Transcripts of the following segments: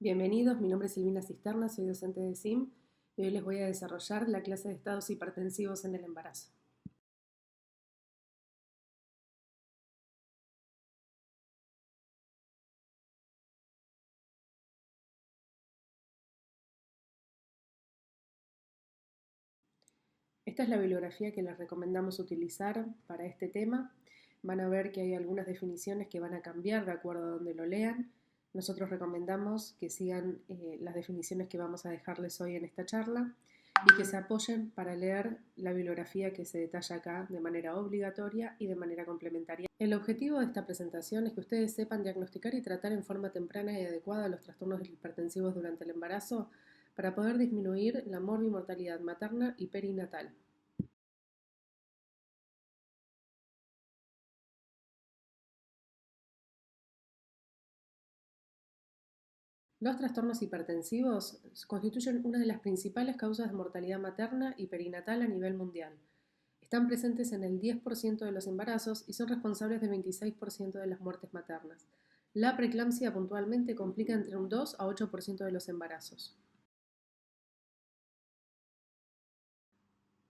Bienvenidos, mi nombre es Silvina Cisterna, soy docente de SIM y hoy les voy a desarrollar la clase de estados hipertensivos en el embarazo. Esta es la bibliografía que les recomendamos utilizar para este tema. Van a ver que hay algunas definiciones que van a cambiar de acuerdo a donde lo lean. Nosotros recomendamos que sigan las definiciones que vamos a dejarles hoy en esta charla y que se apoyen para leer la bibliografía que se detalla acá de manera obligatoria y de manera complementaria. El objetivo de esta presentación es que ustedes sepan diagnosticar y tratar en forma temprana y adecuada los trastornos hipertensivos durante el embarazo para poder disminuir la morbimortalidad materna y perinatal. Los trastornos hipertensivos constituyen una de las principales causas de mortalidad materna y perinatal a nivel mundial. Están presentes en el 10% de los embarazos y son responsables del 26% de las muertes maternas. La preeclampsia puntualmente complica entre un 2 a 8% de los embarazos.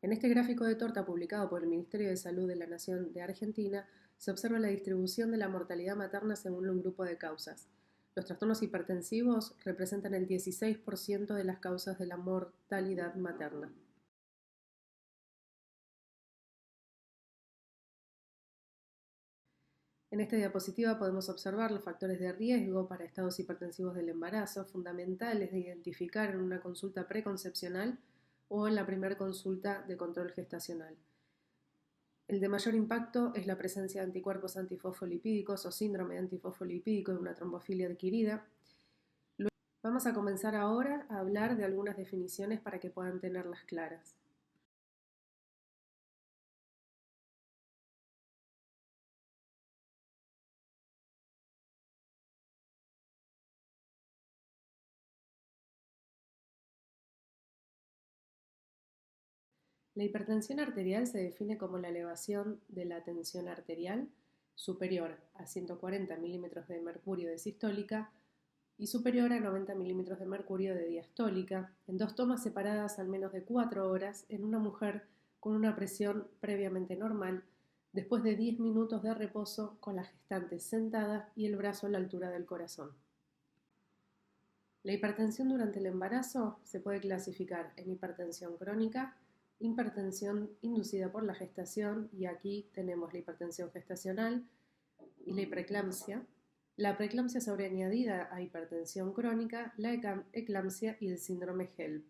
En este gráfico de torta publicado por el Ministerio de Salud de la Nación de Argentina, se observa la distribución de la mortalidad materna según un grupo de causas. Los trastornos hipertensivos representan el 16% de las causas de la mortalidad materna. En esta diapositiva podemos observar los factores de riesgo para estados hipertensivos del embarazo, fundamentales de identificar en una consulta preconcepcional o en la primera consulta de control gestacional. El de mayor impacto es la presencia de anticuerpos antifosfolipídicos o síndrome antifosfolipídico de una trombofilia adquirida. Vamos a comenzar ahora a hablar de algunas definiciones para que puedan tenerlas claras. La hipertensión arterial se define como la elevación de la tensión arterial superior a 140 milímetros de mercurio de sistólica y superior a 90 milímetros de mercurio de diastólica, en dos tomas separadas al menos de 4 horas en una mujer con una presión previamente normal, después de 10 minutos de reposo con la gestante sentada y el brazo a la altura del corazón. La hipertensión durante el embarazo se puede clasificar en hipertensión crónica, hipertensión inducida por la gestación, y aquí tenemos la hipertensión gestacional y la preeclampsia, la preeclampsia sobreañadida a hipertensión crónica, la eclampsia y el síndrome HELP.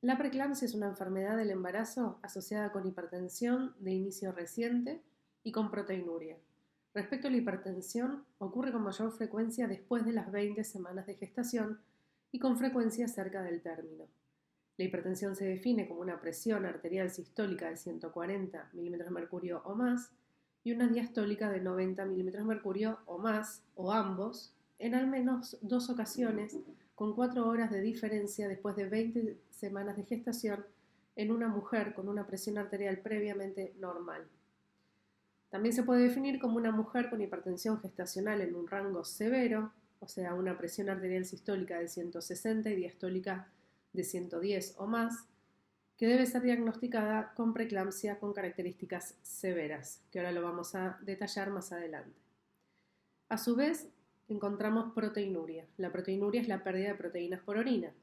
La preeclampsia es una enfermedad del embarazo asociada con hipertensión de inicio reciente y con proteinuria. Respecto a la hipertensión, ocurre con mayor frecuencia después de las 20 semanas de gestación y con frecuencia cerca del término. La hipertensión se define como una presión arterial sistólica de 140 milímetros de mercurio o más y una diastólica de 90 milímetros de mercurio o más, o ambos, en al menos 2 ocasiones, con 4 horas de diferencia después de 20 semanas de gestación en una mujer con una presión arterial previamente normal. También se puede definir como una mujer con hipertensión gestacional en un rango severo, o sea, una presión arterial sistólica de 160 y diastólica de 110 o más, que debe ser diagnosticada con preeclampsia con características severas, que ahora lo vamos a detallar más adelante. A su vez, encontramos proteinuria. La proteinuria es la pérdida de proteínas por orina.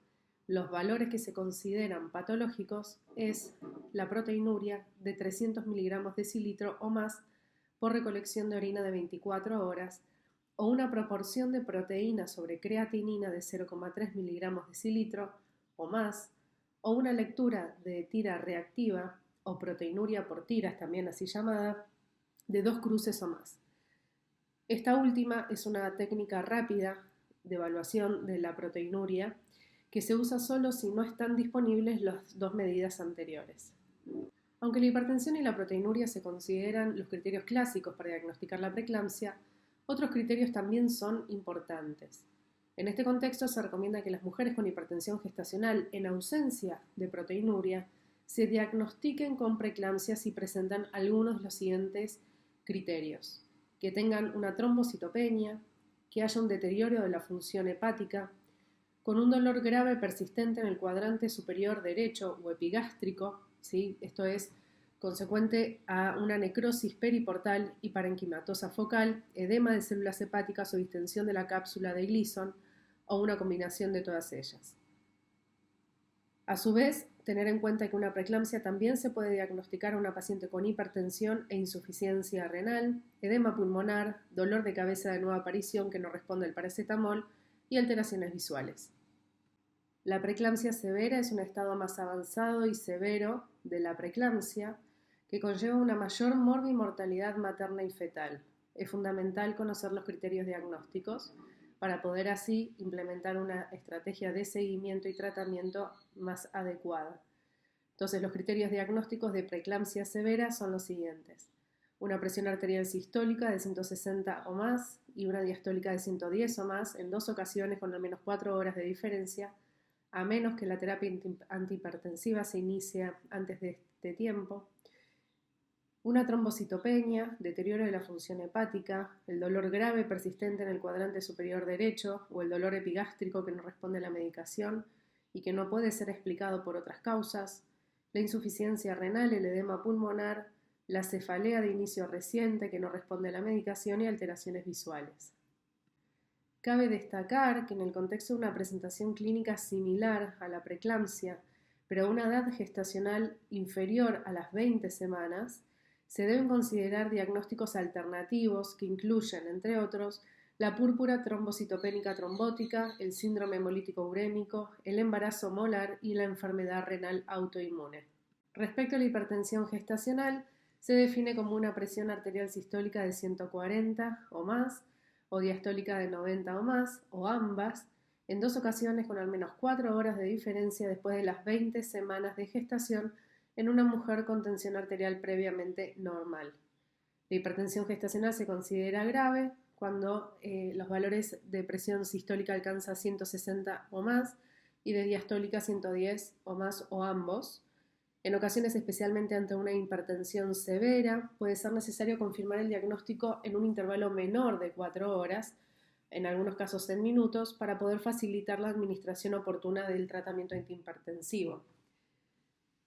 Los valores que se consideran patológicos es la proteinuria de 300 miligramos decilitro o más por recolección de orina de 24 horas o una proporción de proteína sobre creatinina de 0,3 miligramos decilitro o más, o una lectura de tira reactiva o proteinuria por tiras, también así llamada, de 2 cruces o más. Esta última es una técnica rápida de evaluación de la proteinuria que se usa solo si no están disponibles las 2 medidas anteriores. Aunque la hipertensión y la proteinuria se consideran los criterios clásicos para diagnosticar la preeclampsia, otros criterios también son importantes. En este contexto se recomienda que las mujeres con hipertensión gestacional en ausencia de proteinuria se diagnostiquen con preeclampsia si presentan algunos de los siguientes criterios: que tengan una trombocitopenia, que haya un deterioro de la función hepática, con un dolor grave persistente en el cuadrante superior derecho o epigástrico, ¿sí? Esto es consecuente a una necrosis periportal y parenquimatosa focal, edema de células hepáticas o distensión de la cápsula de Gleason, o una combinación de todas ellas. A su vez, tener en cuenta que una preeclampsia también se puede diagnosticar a una paciente con hipertensión e insuficiencia renal, edema pulmonar, dolor de cabeza de nueva aparición que no responde al paracetamol y alteraciones visuales. La preeclampsia severa es un estado más avanzado y severo de la preeclampsia que conlleva una mayor morbimortalidad materna y fetal. Es fundamental conocer los criterios diagnósticos para poder así implementar una estrategia de seguimiento y tratamiento más adecuada. Entonces, los criterios diagnósticos de preeclampsia severa son los siguientes: una presión arterial sistólica de 160 o más y una diastólica de 110 o más en 2 ocasiones con al menos 4 horas de diferencia, a menos que la terapia antihipertensiva se inicie antes de este tiempo. Una trombocitopenia, deterioro de la función hepática, el dolor grave persistente en el cuadrante superior derecho o el dolor epigástrico que no responde a la medicación y que no puede ser explicado por otras causas, la insuficiencia renal, el edema pulmonar, la cefalea de inicio reciente que no responde a la medicación y alteraciones visuales. Cabe destacar que en el contexto de una presentación clínica similar a la preeclampsia, pero a una edad gestacional inferior a las 20 semanas, se deben considerar diagnósticos alternativos que incluyen, entre otros, la púrpura trombocitopénica trombótica, el síndrome hemolítico urémico, el embarazo molar y la enfermedad renal autoinmune. Respecto a la hipertensión gestacional, se define como una presión arterial sistólica de 140 o más, o diastólica de 90 o más, o ambas, en 2 ocasiones con al menos 4 horas de diferencia después de las 20 semanas de gestación en una mujer con tensión arterial previamente normal. La hipertensión gestacional se considera grave cuando los valores de presión sistólica alcanzan 160 o más y de diastólica 110 o más o ambos. En ocasiones, especialmente ante una hipertensión severa, puede ser necesario confirmar el diagnóstico en un intervalo menor de 4 horas, en algunos casos en minutos, para poder facilitar la administración oportuna del tratamiento antihipertensivo.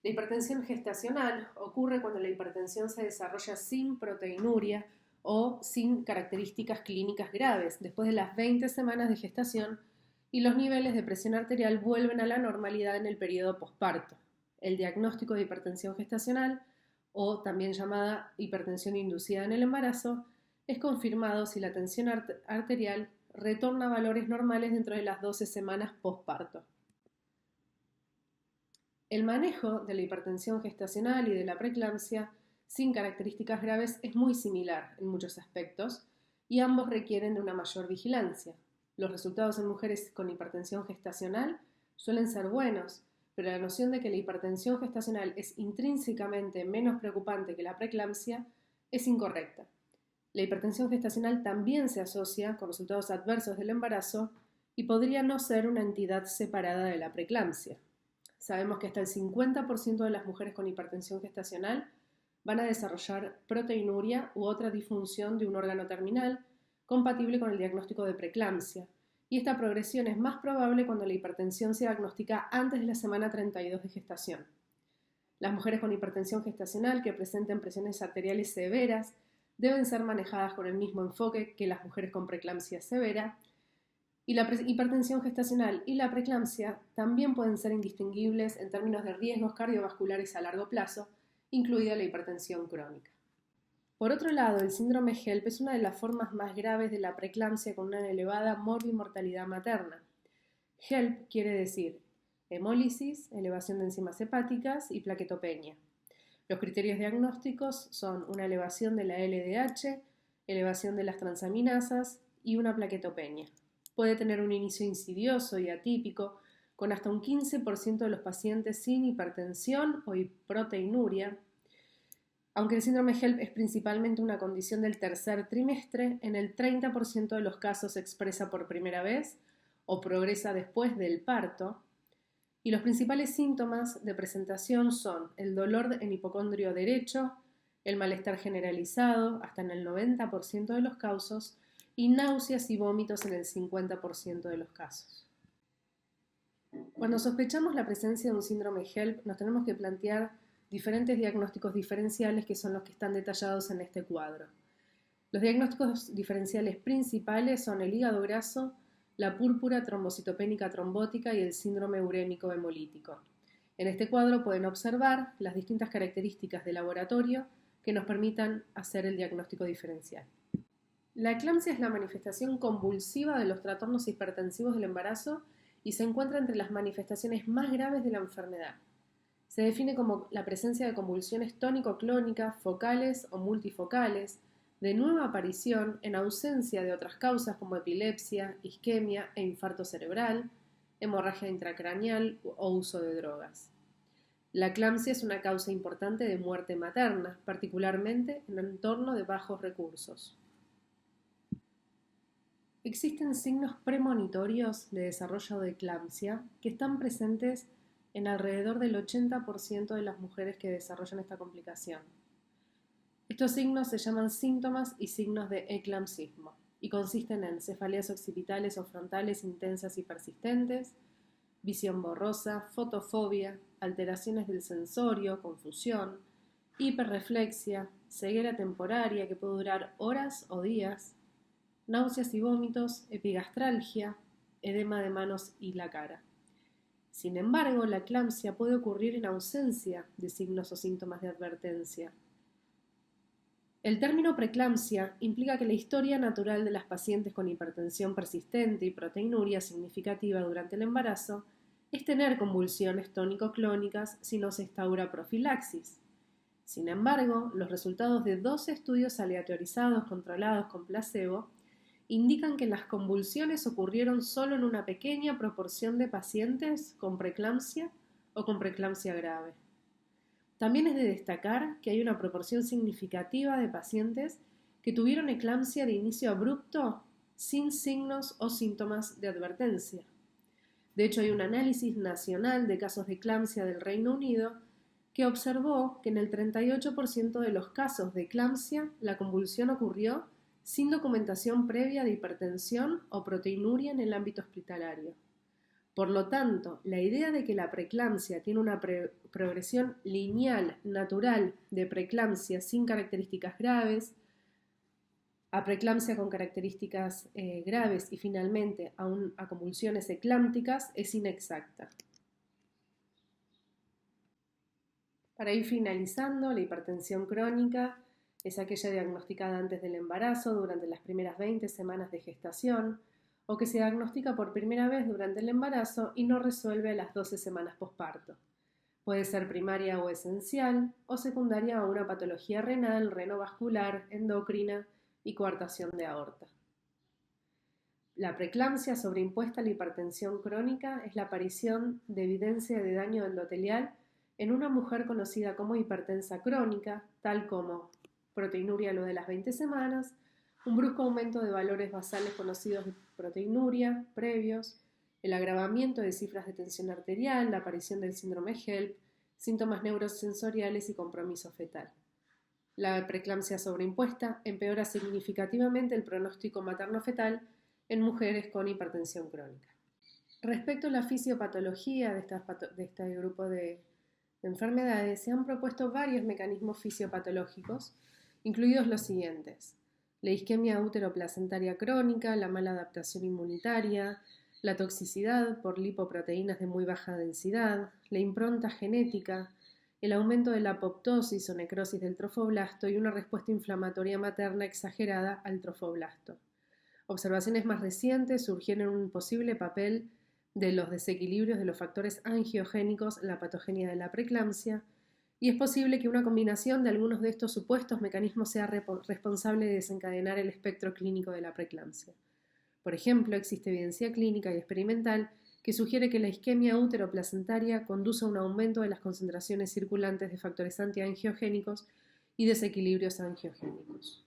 La hipertensión gestacional ocurre cuando la hipertensión se desarrolla sin proteinuria o sin características clínicas graves después de las 20 semanas de gestación y los niveles de presión arterial vuelven a la normalidad en el periodo posparto. El diagnóstico de hipertensión gestacional, o también llamada hipertensión inducida en el embarazo, es confirmado si la tensión arterial retorna a valores normales dentro de las 12 semanas posparto. El manejo de la hipertensión gestacional y de la preeclampsia sin características graves es muy similar en muchos aspectos y ambos requieren de una mayor vigilancia. Los resultados en mujeres con hipertensión gestacional suelen ser buenos, pero la noción de que la hipertensión gestacional es intrínsecamente menos preocupante que la preeclampsia es incorrecta. La hipertensión gestacional también se asocia con resultados adversos del embarazo y podría no ser una entidad separada de la preeclampsia. Sabemos que hasta el 50% de las mujeres con hipertensión gestacional van a desarrollar proteinuria u otra disfunción de un órgano terminal compatible con el diagnóstico de preeclampsia, y esta progresión es más probable cuando la hipertensión se diagnostica antes de la semana 32 de gestación. Las mujeres con hipertensión gestacional que presenten presiones arteriales severas deben ser manejadas con el mismo enfoque que las mujeres con preeclampsia severa, y la hipertensión gestacional y la preeclampsia también pueden ser indistinguibles en términos de riesgos cardiovasculares a largo plazo, incluida la hipertensión crónica. Por otro lado, el síndrome HELP es una de las formas más graves de la preeclampsia con una elevada morbimortalidad materna. HELP quiere decir hemólisis, elevación de enzimas hepáticas y plaquetopenia. Los criterios diagnósticos son una elevación de la LDH, elevación de las transaminasas y una plaquetopenia. Puede tener un inicio insidioso y atípico, con hasta un 15% de los pacientes sin hipertensión o proteinuria. Aunque el síndrome HELP es principalmente una condición del tercer trimestre, en el 30% de los casos se expresa por primera vez o progresa después del parto. Y los principales síntomas de presentación son el dolor en hipocondrio derecho, el malestar generalizado, hasta en el 90% de los casos, y náuseas y vómitos en el 50% de los casos. Cuando sospechamos la presencia de un síndrome HELLP, nos tenemos que plantear diferentes diagnósticos diferenciales que son los que están detallados en este cuadro. Los diagnósticos diferenciales principales son el hígado graso, la púrpura trombocitopénica trombótica y el síndrome urémico hemolítico. En este cuadro pueden observar las distintas características de laboratorio que nos permitan hacer el diagnóstico diferencial. La eclampsia es la manifestación convulsiva de los trastornos hipertensivos del embarazo y se encuentra entre las manifestaciones más graves de la enfermedad. Se define como la presencia de convulsiones tónico-clónicas, focales o multifocales, de nueva aparición en ausencia de otras causas como epilepsia, isquemia e infarto cerebral, hemorragia intracraneal o uso de drogas. La eclampsia es una causa importante de muerte materna, particularmente en un entorno de bajos recursos. Existen signos premonitorios de desarrollo de eclampsia que están presentes en alrededor del 80% de las mujeres que desarrollan esta complicación. Estos signos se llaman síntomas y signos de eclampsismo y consisten en cefaleas occipitales o frontales intensas y persistentes, visión borrosa, fotofobia, alteraciones del sensorio, confusión, hiperreflexia, ceguera temporaria que puede durar horas o días, náuseas y vómitos, epigastralgia, edema de manos y la cara. Sin embargo, la eclampsia puede ocurrir en ausencia de signos o síntomas de advertencia. El término preeclampsia implica que la historia natural de las pacientes con hipertensión persistente y proteinuria significativa durante el embarazo es tener convulsiones tónico-clónicas si no se instaura profilaxis. Sin embargo, los resultados de 12 estudios aleatorizados controlados con placebo indican que las convulsiones ocurrieron solo en una pequeña proporción de pacientes con preeclampsia o con preeclampsia grave. También es de destacar que hay una proporción significativa de pacientes que tuvieron eclampsia de inicio abrupto sin signos o síntomas de advertencia. De hecho, hay un análisis nacional de casos de eclampsia del Reino Unido que observó que en el 38% de los casos de eclampsia la convulsión ocurrió sin documentación previa de hipertensión o proteinuria en el ámbito hospitalario. Por lo tanto, la idea de que la preeclampsia tiene una progresión lineal, natural, de preeclampsia sin características graves, a preeclampsia con características graves y finalmente a convulsiones eclámpticas es inexacta. Para ir finalizando, la hipertensión crónica es aquella diagnosticada antes del embarazo, durante las primeras 20 semanas de gestación, o que se diagnostica por primera vez durante el embarazo y no resuelve a las 12 semanas posparto. Puede ser primaria o esencial, o secundaria a una patología renal, renovascular, endocrina y coartación de aorta. La preeclampsia sobreimpuesta a la hipertensión crónica es la aparición de evidencia de daño endotelial en una mujer conocida como hipertensa crónica, tal como proteinuria a lo de las 20 semanas, un brusco aumento de valores basales conocidos de proteinuria previos, el agravamiento de cifras de tensión arterial, la aparición del síndrome HELLP, síntomas neurosensoriales y compromiso fetal. La preeclampsia sobreimpuesta empeora significativamente el pronóstico materno-fetal en mujeres con hipertensión crónica. Respecto a la fisiopatología de este grupo de enfermedades, se han propuesto varios mecanismos fisiopatológicos, incluidos los siguientes: la isquemia útero-placentaria crónica, la mala adaptación inmunitaria, la toxicidad por lipoproteínas de muy baja densidad, la impronta genética, el aumento de la apoptosis o necrosis del trofoblasto y una respuesta inflamatoria materna exagerada al trofoblasto. Observaciones más recientes surgieron un posible papel de los desequilibrios de los factores angiogénicos en la patogenia de la preeclampsia, y es posible que una combinación de algunos de estos supuestos mecanismos sea responsable de desencadenar el espectro clínico de la preeclampsia. Por ejemplo, existe evidencia clínica y experimental que sugiere que la isquemia útero-placentaria conduce a un aumento de las concentraciones circulantes de factores antiangiogénicos y desequilibrios angiogénicos.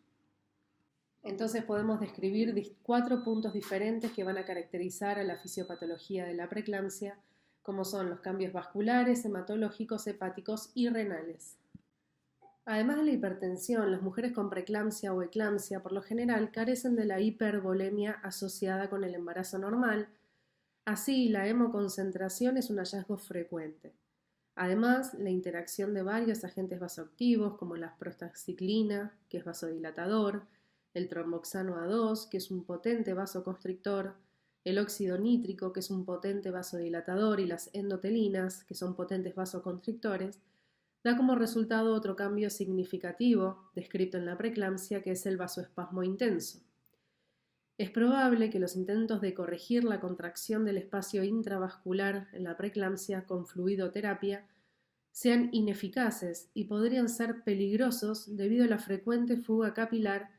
Entonces podemos describir 4 puntos diferentes que van a caracterizar a la fisiopatología de la preeclampsia, como son los cambios vasculares, hematológicos, hepáticos y renales. Además de la hipertensión, las mujeres con preeclampsia o eclampsia por lo general carecen de la hipervolemia asociada con el embarazo normal. Así, la hemoconcentración es un hallazgo frecuente. Además, la interacción de varios agentes vasoactivos como la prostaxiclina, que es vasodilatador, el tromboxano A2, que es un potente vasoconstrictor, el óxido nítrico, que es un potente vasodilatador, y las endotelinas, que son potentes vasoconstrictores, da como resultado otro cambio significativo descrito en la preeclampsia, que es el vasoespasmo intenso. Es probable que los intentos de corregir la contracción del espacio intravascular en la preeclampsia con fluidoterapia sean ineficaces y podrían ser peligrosos debido a la frecuente fuga capilar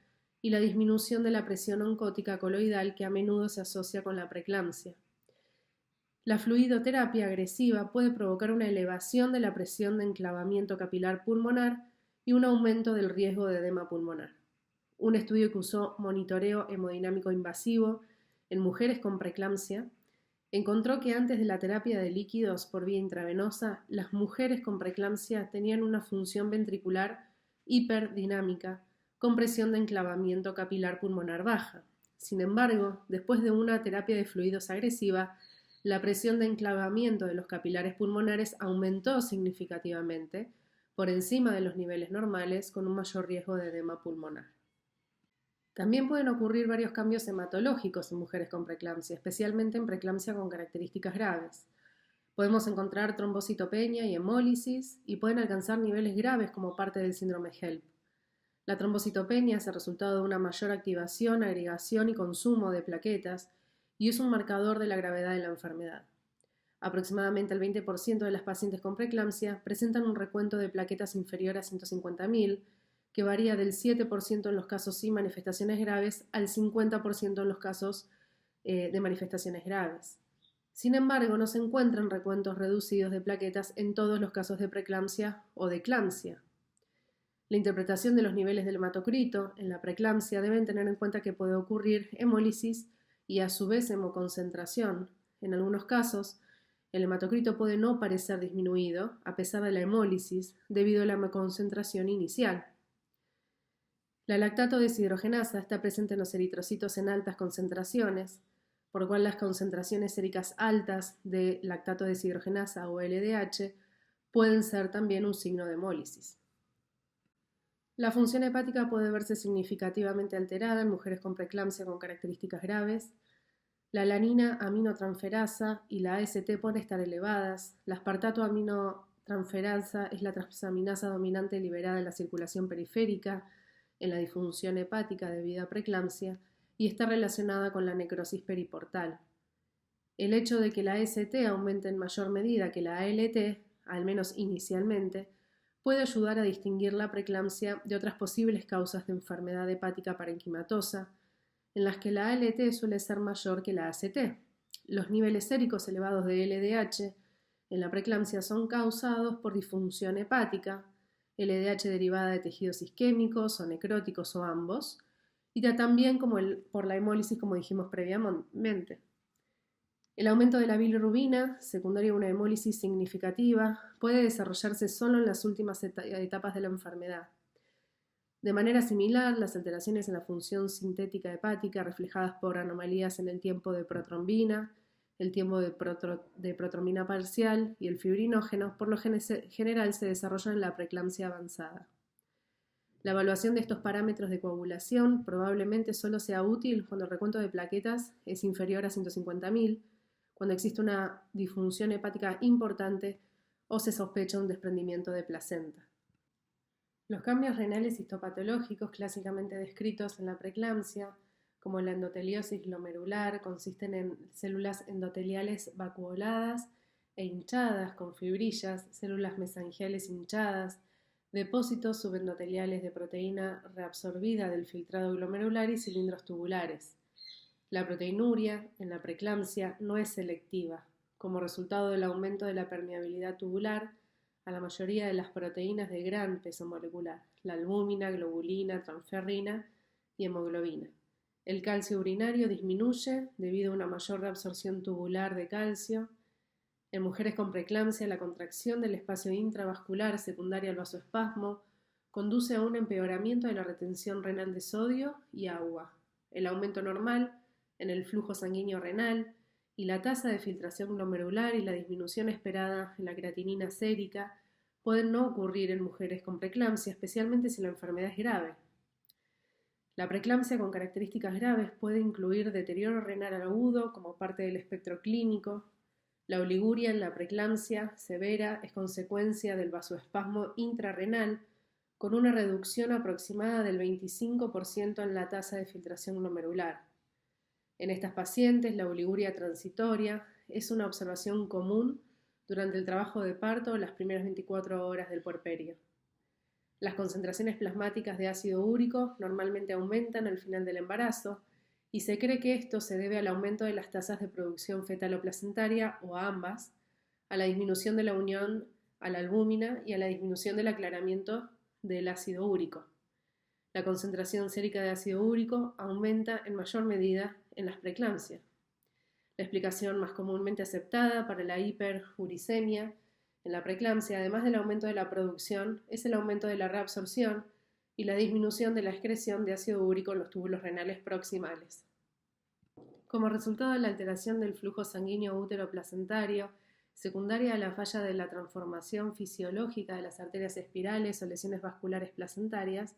y la disminución de la presión oncótica coloidal que a menudo se asocia con la preeclampsia. La fluidoterapia agresiva puede provocar una elevación de la presión de enclavamiento capilar pulmonar y un aumento del riesgo de edema pulmonar. Un estudio que usó monitoreo hemodinámico invasivo en mujeres con preeclampsia encontró que antes de la terapia de líquidos por vía intravenosa, las mujeres con preeclampsia tenían una función ventricular hiperdinámica con presión de enclavamiento capilar pulmonar baja. Sin embargo, después de una terapia de fluidos agresiva, la presión de enclavamiento de los capilares pulmonares aumentó significativamente por encima de los niveles normales con un mayor riesgo de edema pulmonar. También pueden ocurrir varios cambios hematológicos en mujeres con preeclampsia, especialmente en preeclampsia con características graves. Podemos encontrar trombocitopenia y hemólisis y pueden alcanzar niveles graves como parte del síndrome HELP. La trombocitopenia es el resultado de una mayor activación, agregación y consumo de plaquetas y es un marcador de la gravedad de la enfermedad. Aproximadamente el 20% de las pacientes con preeclampsia presentan un recuento de plaquetas inferior a 150.000, que varía del 7% en los casos sin manifestaciones graves al 50% en los casos de manifestaciones graves. Sin embargo, no se encuentran recuentos reducidos de plaquetas en todos los casos de preeclampsia o de eclampsia. La interpretación de los niveles del hematocrito en la preeclampsia deben tener en cuenta que puede ocurrir hemólisis y a su vez hemoconcentración. En algunos casos, el hematocrito puede no parecer disminuido a pesar de la hemólisis debido a la hemoconcentración inicial. La lactato deshidrogenasa está presente en los eritrocitos en altas concentraciones, por lo cual las concentraciones séricas altas de lactato deshidrogenasa o LDH pueden ser también un signo de hemólisis. La función hepática puede verse significativamente alterada en mujeres con preeclampsia con características graves. La alanina aminotransferasa y la AST pueden estar elevadas. La aspartato aminotransferasa es la transaminasa dominante liberada en la circulación periférica, en la disfunción hepática debido a preeclampsia y está relacionada con la necrosis periportal. El hecho de que la AST aumente en mayor medida que la ALT, al menos inicialmente, puede ayudar a distinguir la preeclampsia de otras posibles causas de enfermedad hepática parenquimatosa, en las que la ALT suele ser mayor que la AST. Los niveles séricos elevados de LDH en la preeclampsia son causados por disfunción hepática, LDH derivada de tejidos isquémicos o necróticos o ambos, y también por la hemólisis, como dijimos previamente. El aumento de la bilirrubina, secundario a una hemólisis significativa, puede desarrollarse solo en las últimas etapas de la enfermedad. De manera similar, las alteraciones en la función sintética hepática reflejadas por anomalías en el tiempo de protrombina, el tiempo de protrombina parcial y el fibrinógeno, por lo general se desarrollan en la preeclampsia avanzada. La evaluación de estos parámetros de coagulación probablemente solo sea útil cuando el recuento de plaquetas es inferior a 150.000, cuando existe una disfunción hepática importante o se sospecha un desprendimiento de placenta. Los cambios renales histopatológicos clásicamente descritos en la preeclampsia, como la endoteliosis glomerular, consisten en células endoteliales vacuoladas e hinchadas con fibrillas, células mesangiales hinchadas, depósitos subendoteliales de proteína reabsorbida del filtrado glomerular y cilindros tubulares. La proteinuria en la preeclampsia no es selectiva, como resultado del aumento de la permeabilidad tubular a la mayoría de las proteínas de gran peso molecular, la albúmina, globulina, transferrina y hemoglobina. El calcio urinario disminuye debido a una mayor reabsorción tubular de calcio. En mujeres con preeclampsia, la contracción del espacio intravascular secundaria al vasoespasmo conduce a un empeoramiento de la retención renal de sodio y agua, el aumento normal en el flujo sanguíneo renal y la tasa de filtración glomerular y la disminución esperada en la creatinina sérica pueden no ocurrir en mujeres con preeclampsia, especialmente si la enfermedad es grave. La preeclampsia con características graves puede incluir deterioro renal agudo como parte del espectro clínico. La oliguria en la preeclampsia severa es consecuencia del vasoespasmo intrarrenal con una reducción aproximada del 25% en la tasa de filtración glomerular. En estas pacientes, la oliguria transitoria es una observación común durante el trabajo de parto o las primeras 24 horas del puerperio. Las concentraciones plasmáticas de ácido úrico normalmente aumentan al final del embarazo y se cree que esto se debe al aumento de las tasas de producción fetal-placentaria o a ambas, a la disminución de la unión a la albúmina y a la disminución del aclaramiento del ácido úrico. La concentración sérica de ácido úrico aumenta en mayor medida en las preeclampsias. La explicación más comúnmente aceptada para la hiperuricemia en la preeclampsia, además del aumento de la producción, es el aumento de la reabsorción y la disminución de la excreción de ácido úrico en los túbulos renales proximales. Como resultado de la alteración del flujo sanguíneo útero-placentario, secundaria a la falla de la transformación fisiológica de las arterias espirales o lesiones vasculares placentarias,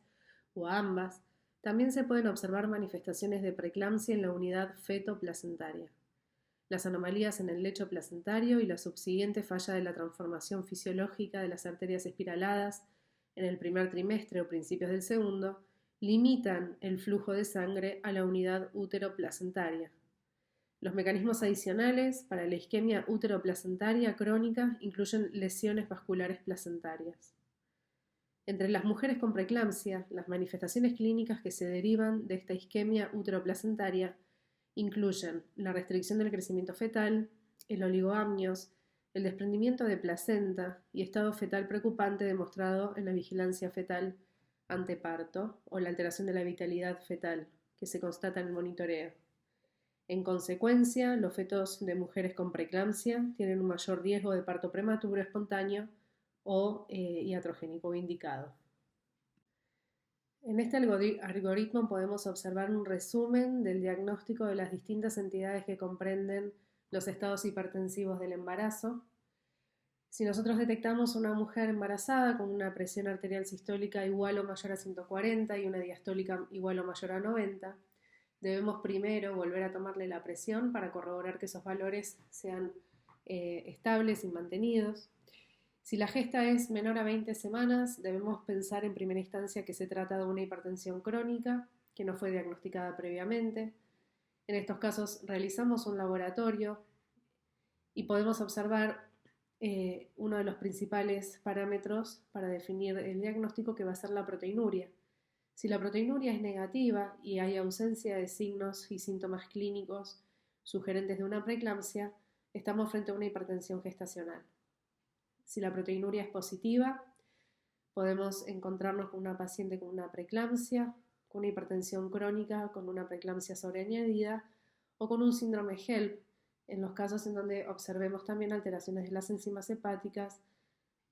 o a ambas, también se pueden observar manifestaciones de preeclampsia en la unidad feto-placentaria. Las anomalías en el lecho placentario y la subsiguiente falla de la transformación fisiológica de las arterias espiraladas en el primer trimestre o principios del segundo limitan el flujo de sangre a la unidad útero-placentaria. Los mecanismos adicionales para la isquemia útero-placentaria crónica incluyen lesiones vasculares placentarias. Entre las mujeres con preeclampsia, las manifestaciones clínicas que se derivan de esta isquemia útero-placentaria incluyen la restricción del crecimiento fetal, el oligoamnios, el desprendimiento de placenta y estado fetal preocupante demostrado en la vigilancia fetal anteparto o la alteración de la vitalidad fetal que se constata en el monitoreo. En consecuencia, los fetos de mujeres con preeclampsia tienen un mayor riesgo de parto prematuro espontáneo o iatrogénico indicado. En este algoritmo podemos observar un resumen del diagnóstico de las distintas entidades que comprenden los estados hipertensivos del embarazo. Si nosotros detectamos una mujer embarazada con una presión arterial sistólica igual o mayor a 140 y una diastólica igual o mayor a 90, debemos primero volver a tomarle la presión para corroborar que esos valores sean estables y mantenidos. Si la gesta es menor a 20 semanas, debemos pensar en primera instancia que se trata de una hipertensión crónica que no fue diagnosticada previamente. En estos casos realizamos un laboratorio y podemos observar uno de los principales parámetros para definir el diagnóstico, que va a ser la proteinuria. Si la proteinuria es negativa y hay ausencia de signos y síntomas clínicos sugerentes de una preeclampsia, estamos frente a una hipertensión gestacional. Si la proteinuria es positiva, podemos encontrarnos con una paciente con una preeclampsia, con una hipertensión crónica, con una preeclampsia sobreañadida o con un síndrome HELP, en los casos en donde observemos también alteraciones de las enzimas hepáticas,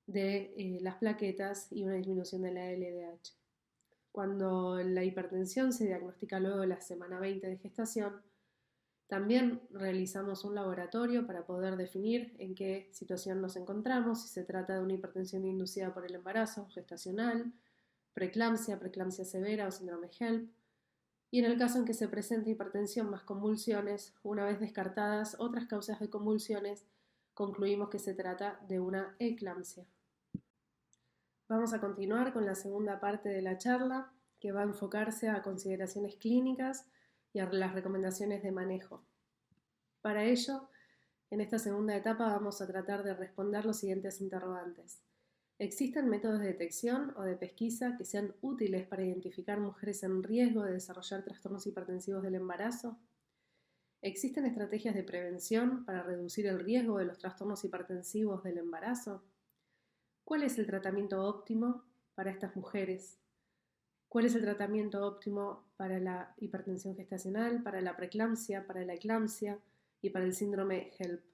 de las plaquetas y una disminución de la LDH. Cuando la hipertensión se diagnostica luego de la semana 20 de gestación, también realizamos un laboratorio para poder definir en qué situación nos encontramos, si se trata de una hipertensión inducida por el embarazo gestacional, preeclampsia, preeclampsia severa o síndrome HELP, y en el caso en que se presente hipertensión más convulsiones, una vez descartadas otras causas de convulsiones, concluimos que se trata de una eclampsia. Vamos a continuar con la segunda parte de la charla, que va a enfocarse a consideraciones clínicas y a las recomendaciones de manejo. Para ello, en esta segunda etapa vamos a tratar de responder los siguientes interrogantes. ¿Existen métodos de detección o de pesquisa que sean útiles para identificar mujeres en riesgo de desarrollar trastornos hipertensivos del embarazo? ¿Existen estrategias de prevención para reducir el riesgo de los trastornos hipertensivos del embarazo? ¿Cuál es el tratamiento óptimo para estas mujeres? ¿Cuál es el tratamiento óptimo para la hipertensión gestacional, para la preeclampsia, para la eclampsia y para el síndrome HELP?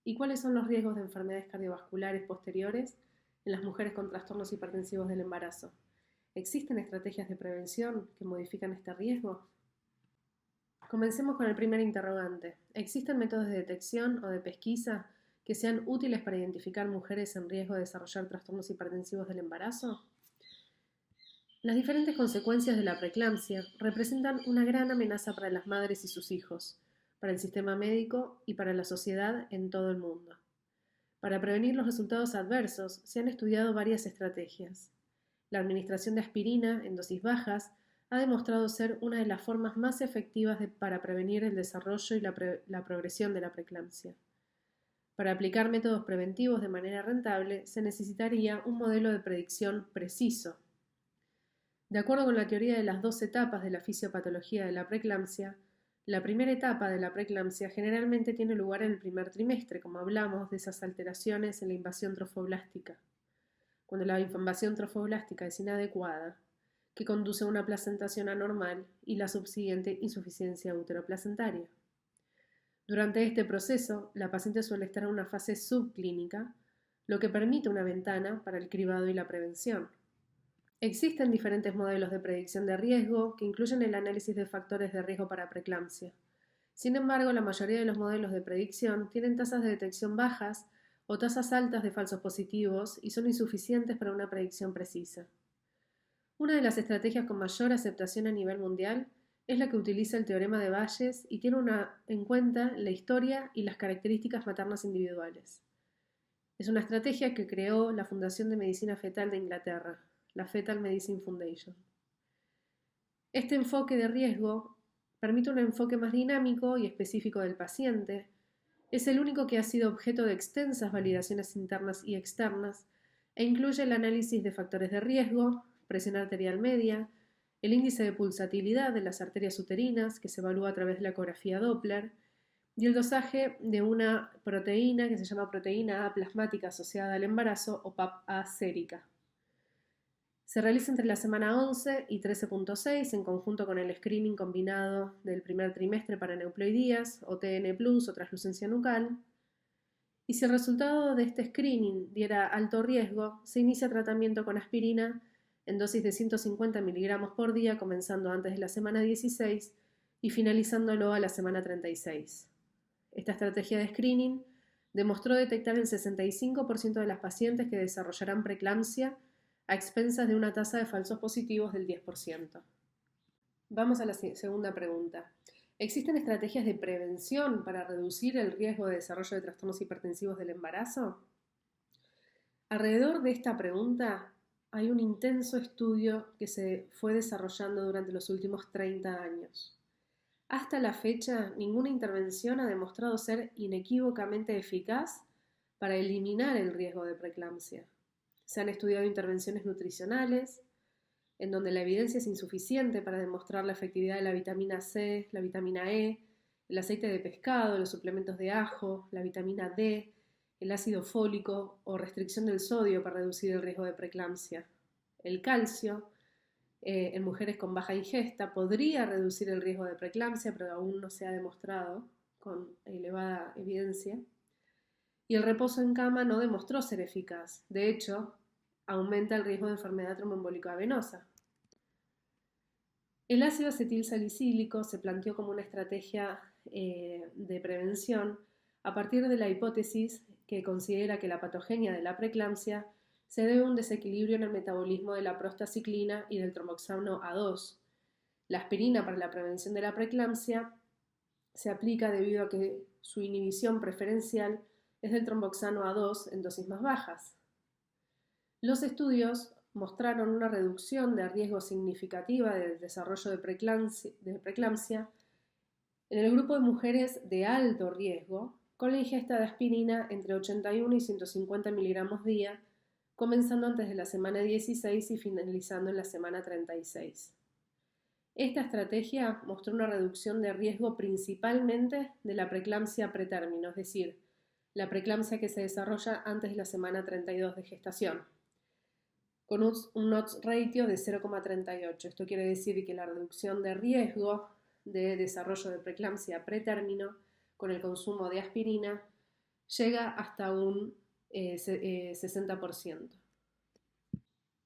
¿Y cuáles son los riesgos de enfermedades cardiovasculares posteriores en las mujeres con trastornos hipertensivos del embarazo? ¿Existen estrategias de prevención que modifican este riesgo? Comencemos con el primer interrogante. ¿Existen métodos de detección o de pesquisa que sean útiles para identificar mujeres en riesgo de desarrollar trastornos hipertensivos del embarazo? Las diferentes consecuencias de la preeclampsia representan una gran amenaza para las madres y sus hijos, para el sistema médico y para la sociedad en todo el mundo. Para prevenir los resultados adversos se han estudiado varias estrategias. La administración de aspirina en dosis bajas ha demostrado ser una de las formas más efectivas para prevenir el desarrollo y la progresión de la preeclampsia. Para aplicar métodos preventivos de manera rentable se necesitaría un modelo de predicción preciso. De acuerdo con la teoría de las dos etapas de la fisiopatología de la preeclampsia, la primera etapa de la preeclampsia generalmente tiene lugar en el primer trimestre, como hablamos de esas alteraciones en la invasión trofoblástica. Cuando la invasión trofoblástica es inadecuada, que conduce a una placentación anormal y la subsiguiente insuficiencia uteroplacentaria. Durante este proceso, la paciente suele estar en una fase subclínica, lo que permite una ventana para el cribado y la prevención. Existen diferentes modelos de predicción de riesgo que incluyen el análisis de factores de riesgo para preeclampsia. Sin embargo, la mayoría de los modelos de predicción tienen tasas de detección bajas o tasas altas de falsos positivos y son insuficientes para una predicción precisa. Una de las estrategias con mayor aceptación a nivel mundial es la que utiliza el teorema de Bayes y tiene en cuenta la historia y las características maternas individuales. Es una estrategia que creó la Fundación de Medicina Fetal de Inglaterra, la Fetal Medicine Foundation. Este enfoque de riesgo permite un enfoque más dinámico y específico del paciente. Es el único que ha sido objeto de extensas validaciones internas y externas e incluye el análisis de factores de riesgo, presión arterial media, el índice de pulsatilidad de las arterias uterinas, que se evalúa a través de la ecografía Doppler, y el dosaje de una proteína que se llama proteína A plasmática asociada al embarazo o PAP-A sérica. Se realiza entre la semana 11 y 13.6 en conjunto con el screening combinado del primer trimestre para neuploidías, o TN+, o translucencia nucal. Y si el resultado de este screening diera alto riesgo, se inicia tratamiento con aspirina en dosis de 150 miligramos por día, comenzando antes de la semana 16 y finalizándolo a la semana 36. Esta estrategia de screening demostró detectar el 65% de las pacientes que desarrollarán preeclampsia a expensas de una tasa de falsos positivos del 10%. Vamos a la segunda pregunta. ¿Existen estrategias de prevención para reducir el riesgo de desarrollo de trastornos hipertensivos del embarazo? Alrededor de esta pregunta hay un intenso estudio que se fue desarrollando durante los últimos 30 años. Hasta la fecha, ninguna intervención ha demostrado ser inequívocamente eficaz para eliminar el riesgo de preeclampsia. Se han estudiado intervenciones nutricionales, en donde la evidencia es insuficiente para demostrar la efectividad de la vitamina C, la vitamina E, el aceite de pescado, los suplementos de ajo, la vitamina D, el ácido fólico o restricción del sodio para reducir el riesgo de preeclampsia. El calcio, en mujeres con baja ingesta, podría reducir el riesgo de preeclampsia, pero aún no se ha demostrado con elevada evidencia. Y el reposo en cama no demostró ser eficaz. De hecho, aumenta el riesgo de enfermedad tromboembólica venosa. El ácido acetilsalicílico se planteó como una estrategia de prevención a partir de la hipótesis que considera que la patogenia de la preeclampsia se debe a un desequilibrio en el metabolismo de la prostaciclina y del tromboxano A2. La aspirina para la prevención de la preeclampsia se aplica debido a que su inhibición preferencial es del tromboxano A2 en dosis más bajas. Los estudios mostraron una reducción de riesgo significativa del desarrollo de preeclampsia en el grupo de mujeres de alto riesgo con la ingesta de aspirina entre 81 y 150 miligramos día, comenzando antes de la semana 16 y finalizando en la semana 36. Esta estrategia mostró una reducción de riesgo principalmente de la preeclampsia pretérmino, es decir, la preeclampsia que se desarrolla antes de la semana 32 de gestación, con un odds ratio de 0,38. Esto quiere decir que la reducción de riesgo de desarrollo de preeclampsia pretérmino con el consumo de aspirina llega hasta un 60%.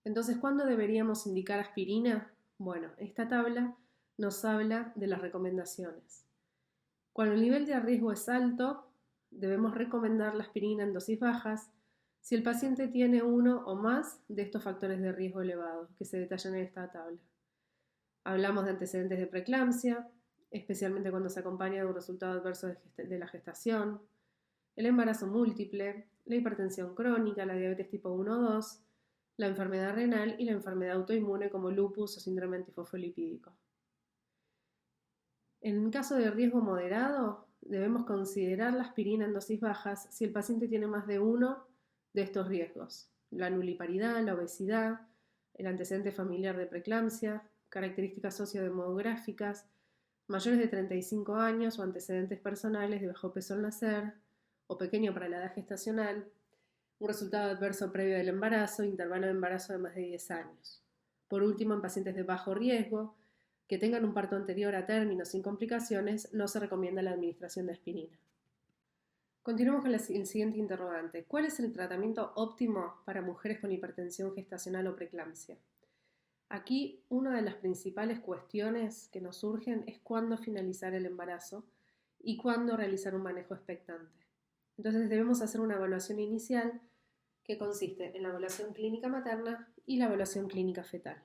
Entonces, ¿cuándo deberíamos indicar aspirina? Bueno, esta tabla nos habla de las recomendaciones. Cuando el nivel de riesgo es alto, debemos recomendar la aspirina en dosis bajas si el paciente tiene uno o más de estos factores de riesgo elevados que se detallan en esta tabla. Hablamos de antecedentes de preeclampsia, especialmente cuando se acompaña de un resultado adverso de la gestación, el embarazo múltiple, la hipertensión crónica, la diabetes tipo 1 o 2, la enfermedad renal y la enfermedad autoinmune como lupus o síndrome antifosfolipídico. En caso de riesgo moderado, debemos considerar la aspirina en dosis bajas si el paciente tiene más de uno de estos riesgos: la nulliparidad, la obesidad, el antecedente familiar de preeclampsia, características sociodemográficas, mayores de 35 años o antecedentes personales de bajo peso al nacer o pequeño para la edad gestacional, un resultado adverso previo del embarazo, intervalo de embarazo de más de 10 años. Por último, en pacientes de bajo riesgo, que tengan un parto anterior a término sin complicaciones, no se recomienda la administración de aspirina. Continuamos con el siguiente interrogante. ¿Cuál es el tratamiento óptimo para mujeres con hipertensión gestacional o preeclampsia? Aquí, una de las principales cuestiones que nos surgen es cuándo finalizar el embarazo y cuándo realizar un manejo expectante. Entonces debemos hacer una evaluación inicial que consiste en la evaluación clínica materna y la evaluación clínica fetal.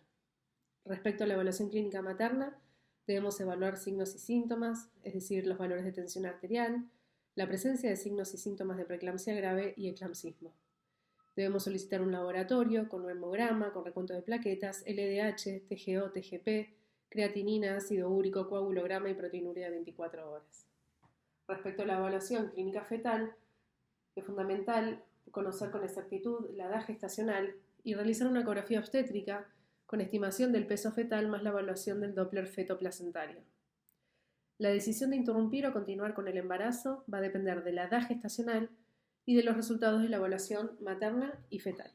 Respecto a la evaluación clínica materna, debemos evaluar signos y síntomas, es decir, los valores de tensión arterial, la presencia de signos y síntomas de preeclampsia grave y eclampsismo. Debemos solicitar un laboratorio con un hemograma, con recuento de plaquetas, LDH, TGO, TGP, creatinina, ácido úrico, coagulograma y proteinuria de 24 horas. Respecto a la evaluación clínica fetal, es fundamental conocer con exactitud la edad gestacional y realizar una ecografía obstétrica con estimación del peso fetal más la evaluación del Doppler feto-placentario. La decisión de interrumpir o continuar con el embarazo va a depender de la edad gestacional y de los resultados de la evaluación materna y fetal.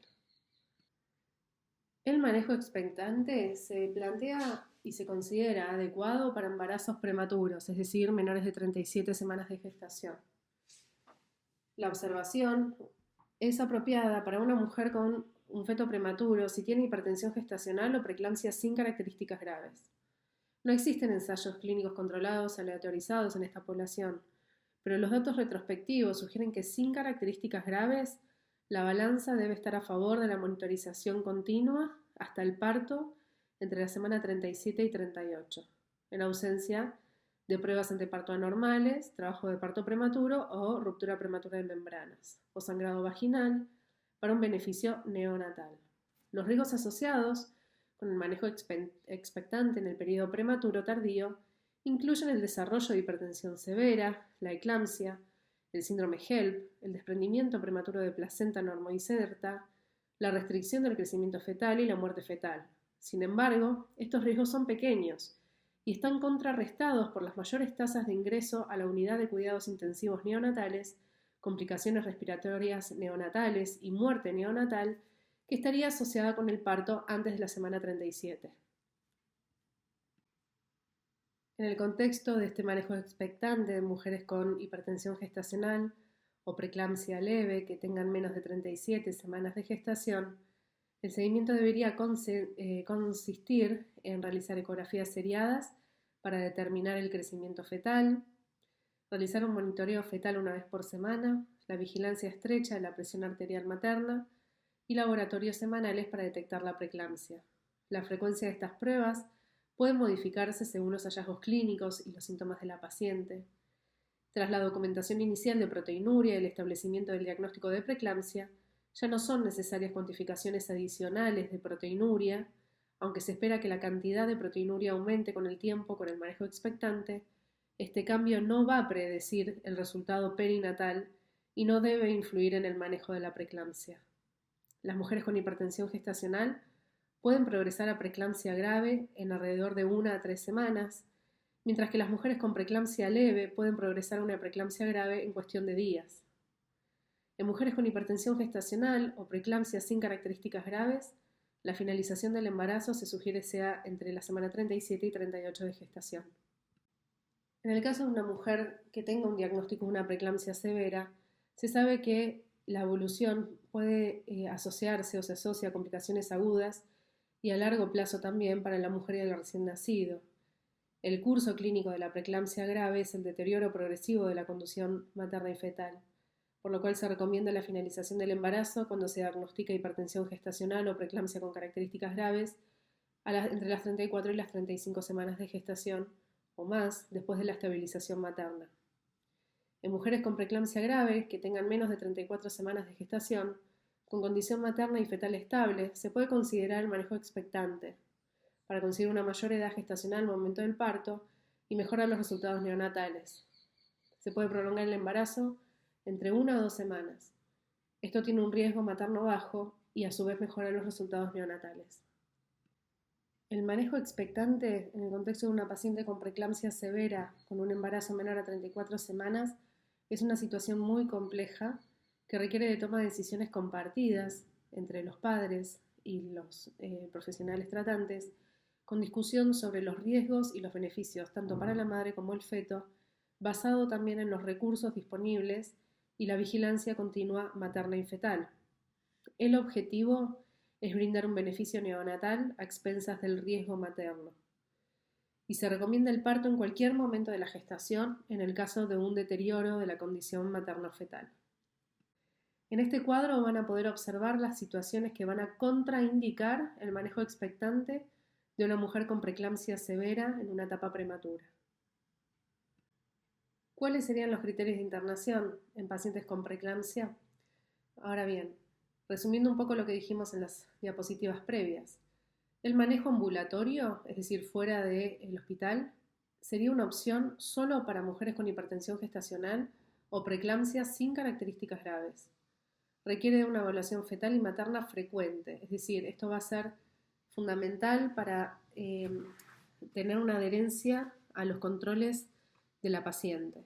El manejo expectante se plantea y se considera adecuado para embarazos prematuros, es decir, menores de 37 semanas de gestación. La observación es apropiada para una mujer con un feto prematuro si tiene hipertensión gestacional o preeclampsia sin características graves. No existen ensayos clínicos controlados aleatorizados en esta población, pero los datos retrospectivos sugieren que sin características graves, la balanza debe estar a favor de la monitorización continua hasta el parto entre la semana 37 y 38, en ausencia de pruebas anteparto anormales, trabajo de parto prematuro o ruptura prematura de membranas, o sangrado vaginal, para un beneficio neonatal. Los riesgos asociados con el manejo expectante en el periodo prematuro tardío incluyen el desarrollo de hipertensión severa, la eclampsia, el síndrome HELP, el desprendimiento prematuro de placenta normoinserta, la restricción del crecimiento fetal y la muerte fetal. Sin embargo, estos riesgos son pequeños y están contrarrestados por las mayores tasas de ingreso a la unidad de cuidados intensivos neonatales, complicaciones respiratorias neonatales y muerte neonatal que estaría asociada con el parto antes de la semana 37. En el contexto de este manejo expectante de mujeres con hipertensión gestacional o preeclampsia leve que tengan menos de 37 semanas de gestación, el seguimiento debería consistir en realizar ecografías seriadas para determinar el crecimiento fetal, realizar un monitoreo fetal una vez por semana, la vigilancia estrecha de la presión arterial materna y laboratorios semanales para detectar la preeclampsia. La frecuencia de estas pruebas puede modificarse según los hallazgos clínicos y los síntomas de la paciente. Tras la documentación inicial de proteinuria y el establecimiento del diagnóstico de preeclampsia, ya no son necesarias cuantificaciones adicionales de proteinuria, aunque se espera que la cantidad de proteinuria aumente con el tiempo con el manejo expectante. Este cambio no va a predecir el resultado perinatal y no debe influir en el manejo de la preeclampsia. Las mujeres con hipertensión gestacional pueden progresar a preeclampsia grave en alrededor de 1 a 3 semanas, mientras que las mujeres con preeclampsia leve pueden progresar a una preeclampsia grave en cuestión de días. En mujeres con hipertensión gestacional o preeclampsia sin características graves, la finalización del embarazo se sugiere sea entre la semana 37 y 38 de gestación. En el caso de una mujer que tenga un diagnóstico de una preeclampsia severa, se sabe que la evolución puede asociarse o se asocia a complicaciones agudas y a largo plazo también para la mujer y el recién nacido. El curso clínico de la preeclampsia grave es el deterioro progresivo de la conducción materna y fetal, por lo cual se recomienda la finalización del embarazo cuando se diagnostica hipertensión gestacional o preeclampsia con características graves entre las 34 y las 35 semanas de gestación o más después de la estabilización materna. En mujeres con preeclampsia grave que tengan menos de 34 semanas de gestación, con condición materna y fetal estable, se puede considerar el manejo expectante para conseguir una mayor edad gestacional al momento del parto y mejorar los resultados neonatales. Se puede prolongar el embarazo entre 1 o 2 semanas. Esto tiene un riesgo materno bajo y a su vez mejora los resultados neonatales. El manejo expectante en el contexto de una paciente con preeclampsia severa con un embarazo menor a 34 semanas es una situación muy compleja que requiere de toma de decisiones compartidas entre los padres y los profesionales tratantes, con discusión sobre los riesgos y los beneficios tanto para la madre como el feto, basado también en los recursos disponibles y la vigilancia continua materna y fetal. El objetivo es brindar un beneficio neonatal a expensas del riesgo materno. Y se recomienda el parto en cualquier momento de la gestación en el caso de un deterioro de la condición materno-fetal. En este cuadro van a poder observar las situaciones que van a contraindicar el manejo expectante de una mujer con preeclampsia severa en una etapa prematura. ¿Cuáles serían los criterios de internación en pacientes con preeclampsia? Ahora bien, resumiendo un poco lo que dijimos en las diapositivas previas, el manejo ambulatorio, es decir, fuera del hospital, sería una opción solo para mujeres con hipertensión gestacional o preeclampsia sin características graves. Requiere de una evaluación fetal y materna frecuente, es decir, esto va a ser fundamental para tener una adherencia a los controles de la paciente.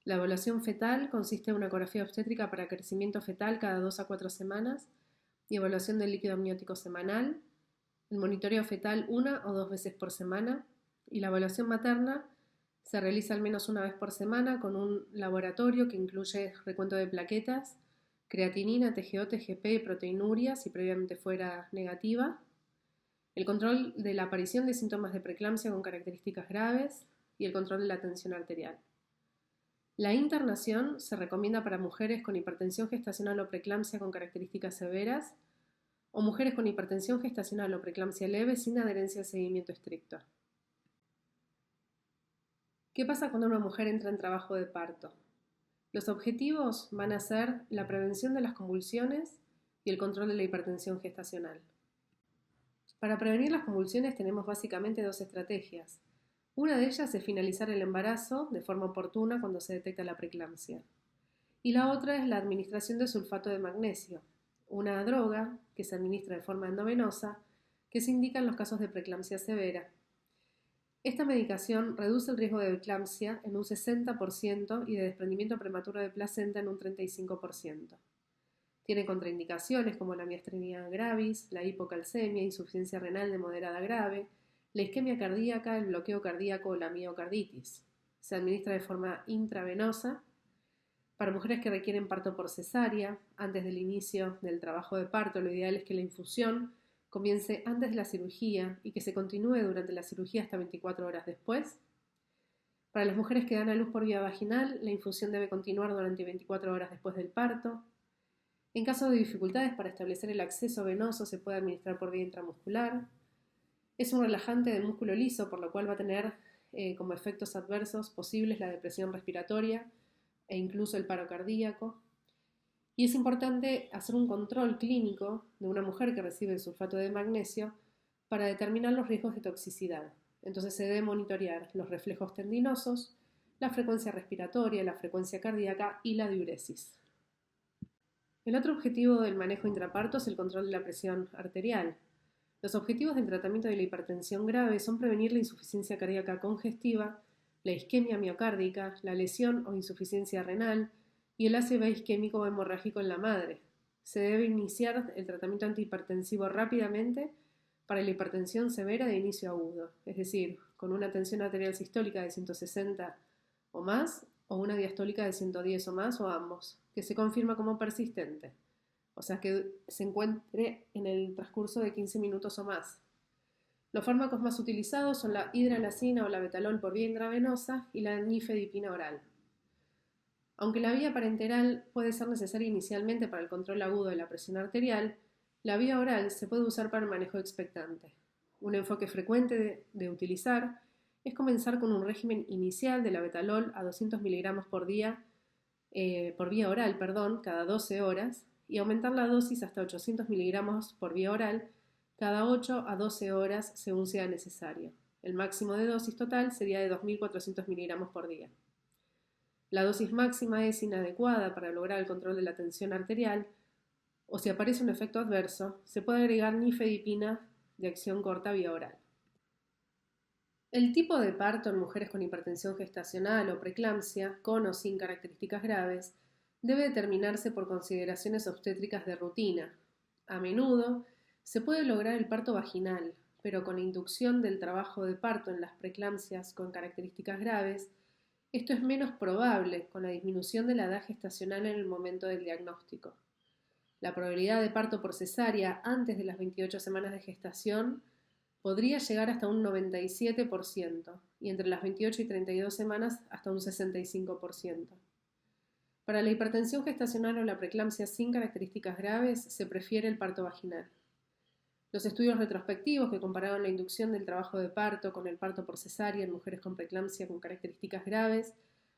La evaluación fetal consiste en una ecografía obstétrica para crecimiento fetal cada 2 a 4 semanas y evaluación del líquido amniótico semanal, el monitoreo fetal 1 o 2 veces por semana y la evaluación materna se realiza al menos una vez por semana con un laboratorio que incluye recuento de plaquetas, creatinina, TGO, TGP y proteinuria si previamente fuera negativa, el control de la aparición de síntomas de preeclampsia con características graves y el control de la tensión arterial. La internación se recomienda para mujeres con hipertensión gestacional o preeclampsia con características severas o mujeres con hipertensión gestacional o preeclampsia leve sin adherencia al seguimiento estricto. ¿Qué pasa cuando una mujer entra en trabajo de parto? Los objetivos van a ser la prevención de las convulsiones y el control de la hipertensión gestacional. Para prevenir las convulsiones tenemos básicamente 2 estrategias. Una de ellas es finalizar el embarazo de forma oportuna cuando se detecta la preeclampsia. Y la otra es la administración de sulfato de magnesio, una droga que se administra de forma endovenosa que se indica en los casos de preeclampsia severa. Esta medicación reduce el riesgo de eclampsia en un 60% y de desprendimiento prematuro de placenta en un 35%. Tiene contraindicaciones como la miastenia gravis, la hipocalcemia, insuficiencia renal de moderada grave, la isquemia cardíaca, el bloqueo cardíaco o la miocarditis. Se administra de forma intravenosa. Para mujeres que requieren parto por cesárea, antes del inicio del trabajo de parto, lo ideal es que la infusión comience antes de la cirugía y que se continúe durante la cirugía hasta 24 horas después. Para las mujeres que dan a luz por vía vaginal, la infusión debe continuar durante 24 horas después del parto. En caso de dificultades para establecer el acceso venoso, se puede administrar por vía intramuscular. Es un relajante del músculo liso, por lo cual va a tener como efectos adversos posibles la depresión respiratoria e incluso el paro cardíaco. Y es importante hacer un control clínico de una mujer que recibe el sulfato de magnesio para determinar los riesgos de toxicidad. Entonces se debe monitorear los reflejos tendinosos, la frecuencia respiratoria, la frecuencia cardíaca y la diuresis. El otro objetivo del manejo intraparto es el control de la presión arterial. Los objetivos del tratamiento de la hipertensión grave son prevenir la insuficiencia cardíaca congestiva, la isquemia miocárdica, la lesión o insuficiencia renal y el ACV isquémico o hemorrágico en la madre. Se debe iniciar el tratamiento antihipertensivo rápidamente para la hipertensión severa de inicio agudo, es decir, con una tensión arterial sistólica de 160 o más o una diastólica de 110 o más, o ambos, que se confirma como persistente, o sea que se encuentre en el transcurso de 15 minutos o más. Los fármacos más utilizados son la hidralazina o la betalol por vía intravenosa y la nifedipina oral. Aunque la vía parenteral puede ser necesaria inicialmente para el control agudo de la presión arterial, la vía oral se puede usar para el manejo expectante. Un enfoque frecuente de utilizar es comenzar con un régimen inicial de la betalol a 200 miligramos por día, por vía oral, cada 12 horas, y aumentar la dosis hasta 800 miligramos por vía oral cada 8 a 12 horas según sea necesario. El máximo de dosis total sería de 2.400 miligramos por día. La dosis máxima es inadecuada para lograr el control de la tensión arterial, o si aparece un efecto adverso, se puede agregar nifedipina de acción corta vía oral. El tipo de parto en mujeres con hipertensión gestacional o preeclampsia, con o sin características graves, debe determinarse por consideraciones obstétricas de rutina. A menudo se puede lograr el parto vaginal, pero con inducción del trabajo de parto en las preeclampsias con características graves, esto es menos probable con la disminución de la edad gestacional en el momento del diagnóstico. La probabilidad de parto por cesárea antes de las 28 semanas de gestación podría llegar hasta un 97% y entre las 28 y 32 semanas hasta un 65%. Para la hipertensión gestacional o la preeclampsia sin características graves se prefiere el parto vaginal. Los estudios retrospectivos que compararon la inducción del trabajo de parto con el parto por cesárea en mujeres con preeclampsia con características graves,